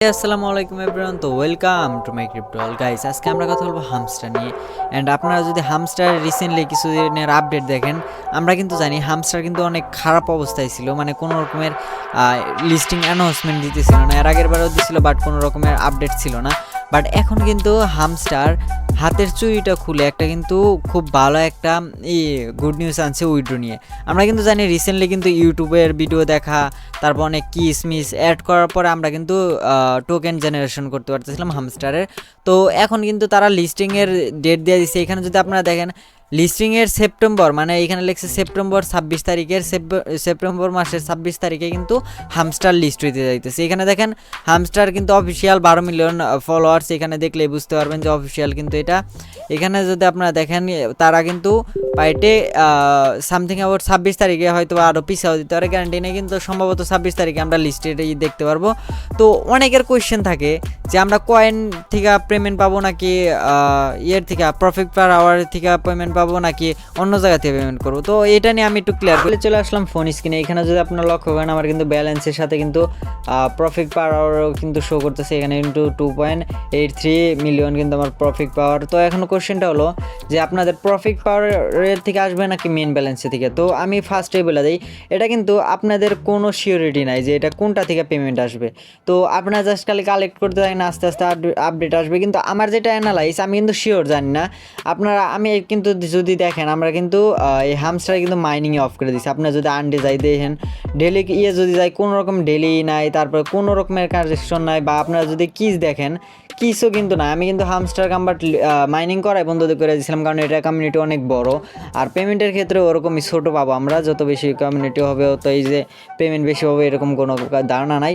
আসসালামু আলাইকুম এভরিওয়ান, তো welcome to my crypto guys. আজকে আমরা কথা বলবো হামস্টার নিয়ে। অ্যান্ড আপনারা যদি হামস্টার রিসেন্টলি কিছুদিনের আপডেট দেখেন, আমরা কিন্তু জানি হামস্টার কিন্তু অনেক খারাপ অবস্থায় ছিল, মানে কোনো রকমের লিস্টিং অ্যানাউন্সমেন্ট দিতেছিল না। এর আগের বারও দিছিল, বাট কোনো রকমের আপডেট ছিল না। বাট এখন কিন্তু হামস্টার হাতের চুরিটা খুলে একটা কিন্তু খুব ভালো একটা গুড নিউজ আনছে উইড্রো নিয়ে। আমরা কিন্তু জানি রিসেন্টলি কিন্তু ইউটিউবের ভিডিও দেখা, তারপর অনেক কিসমিস অ্যাড করার পরে আমরা কিন্তু টোকেন জেনারেশন করতে পারতেছিলাম হামস্টারের। তো এখন কিন্তু তারা লিস্টিংয়ের ডেট দিয়ে দিচ্ছে। এখানে যদি আপনারা দেখেন লিস্টিংয়ের সেপ্টেম্বর, মানে এখানে লেখছে সেপ্টেম্বর 26 তারিখের, সেপ্টেম্বর মাসের 26 তারিখে কিন্তু হামস্টার লিস্ট হইতে যাইতেছে। এখানে দেখেন হামস্টার কিন্তু অফিসিয়াল 12 মিলিয়ন ফলোয়ার্স, এখানে দেখলেই বুঝতে পারবেন যে অফিসিয়াল কিন্তু এটা। এখানে যদি আপনারা দেখেন তারা কিন্তু পাইটে সামথিং অ্যাবাউট 26 তারিখে হয়তো আরও পিছাও দিতে পারে, গ্যারান্টি নেই, কিন্তু সম্ভবত 26 তারিখে আমরা লিস্টে দেখতে পারবো। তো অনেকের কোয়েশ্চেন থাকে যে আমরা কয়েন থেকে পেমেন্ট পাবো নাকি ইয়ের থেকে প্রফিট পার আওয়ার থেকে পেমেন্ট পাবো নাকি অন্য জায়গা থেকে পেমেন্ট করবো। তো এটা নিয়ে আমি একটু ক্লিয়ার করে চলে আসলাম ফোন স্ক্রিনে। এখানে যদি আপনারা লক্ষ্য করেন আমার কিন্তু ব্যালেন্সের সাথে কিন্তু প্রফিট পার আওয়ারও কিন্তু শো করতেছে, এখানে কিন্তু 2.83 মিলিয়ন কিন্তু আমার প্রফিট পাওয়ার। তো এখন কোয়েশ্চেনটা হলো যে আপনাদের প্রফিট পাওয়ারের থেকে আসবে নাকি মেন ব্যালেন্সের থেকে। তো আমি ফার্স্টেই বলে দিই, এটা কিন্তু আপনাদের কোনো সিওরিটি নাই যে এটা কোনটা থেকে পেমেন্ট আসবে। তো আপনারা জাস্ট খালি কালেক্ট করতে থাকেন, আস্তে আস্তে আপডেট আসবে। কিন্তু আমার যেটা অ্যানালাইজ, আমি কিন্তু শিওর জানি না আপনারা, আমি কিন্তু যদি দেখেন আমরা কিন্তু এই হামস্টার কিন্তু মাইনিংয়ে অফ করে দিচ্ছি। আপনারা যদি আন্ডে যাই দেখেন ডেলি যদি যাই কোনো রকম ডেলি নাই, তারপরে কোনো রকমের ট্রানজেকশন নাই, বা আপনারা যদি কিস দেখেন কিসও কিন্তু না। আমি কিন্তু হামস্টার কাম্বার মাইনিং করাই বন্ধ করে দিয়েছিলাম, কারণ এটা কমিউনিটি অনেক বড়, আর পেমেন্টের ক্ষেত্রে ওরকমই ছোটো পাবো আমরা। যত বেশি কমিউনিটি হবে তো এই যে পেমেন্ট বেশি হবে এরকম কোনো ধারণা নাই।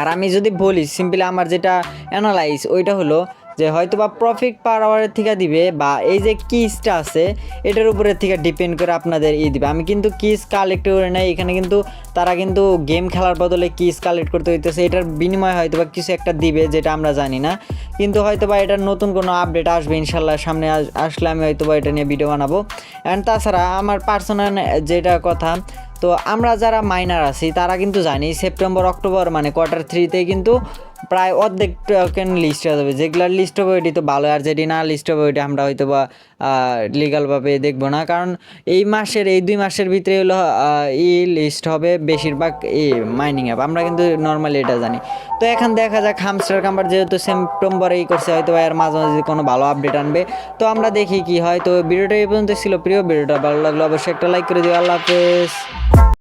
আর আমি যদি বলি সিম্পলি আমার যেটা অ্যানালাইজ ওইটা হলো যে হয়তো বা প্রফিট পার আওয়ারের থেকে দিবে, বা এই যে কিসটা আছে এটার উপরের থেকে ডিপেন্ড করে আপনাদের দিবে। আমি কিন্তু কিস কালেক্ট করে নেই, এখানে কিন্তু তারা কিন্তু গেম খেলার বদলে কিস কালেক্ট করতে হইতেছে, এটার বিনিময়ে হয়তো বা কিছু একটা দিবে যেটা আমরা জানি না। কিন্তু হয়তো বা এটার নতুন কোনো আপডেট আসবে ইনশাল্লাহ, সামনে আসলে আমি হয়তো বা এটা নিয়ে ভিডিও বানাবো। অ্যান্ড তাছাড়া আমার পার্সোনাল যেটা কথা, তো আমরা যারা মাইনার আছি তারা কিন্তু জানি সেপ্টেম্বর অক্টোবর মানে কোয়ার্টার 3-তে কিন্তু প্রায় অর্ধেক টোকেন লিস্ট হয়ে যাবে। যেগুলার লিস্ট হবে ওইটি তো ভালো, আর যেটি না লিস্ট হবে ওইটা আমরা হয়তো বা লিগালভাবে দেখবো না, কারণ এই মাসের এই 2 মাসের ভিতরে হলো লিস্ট হবে বেশিরভাগ মাইনিং অ্যাপ, আমরা কিন্তু নর্মালি এটা জানি। তো এখন দেখা যাক হামস্টার কাম্বার যেহেতু সেপ্টেম্বরেই করছে, হয়তো এর মাঝামাঝি কোনো ভালো আপডেট আনবে, তো আমরা দেখি কি হয়। তো ভিডিওটা এই পর্যন্ত ছিল। প্রিয় ভিডিওটা ভালো লাগলো অবশ্যই একটা লাইক করে দিও। আল্লাহ হাফেজ।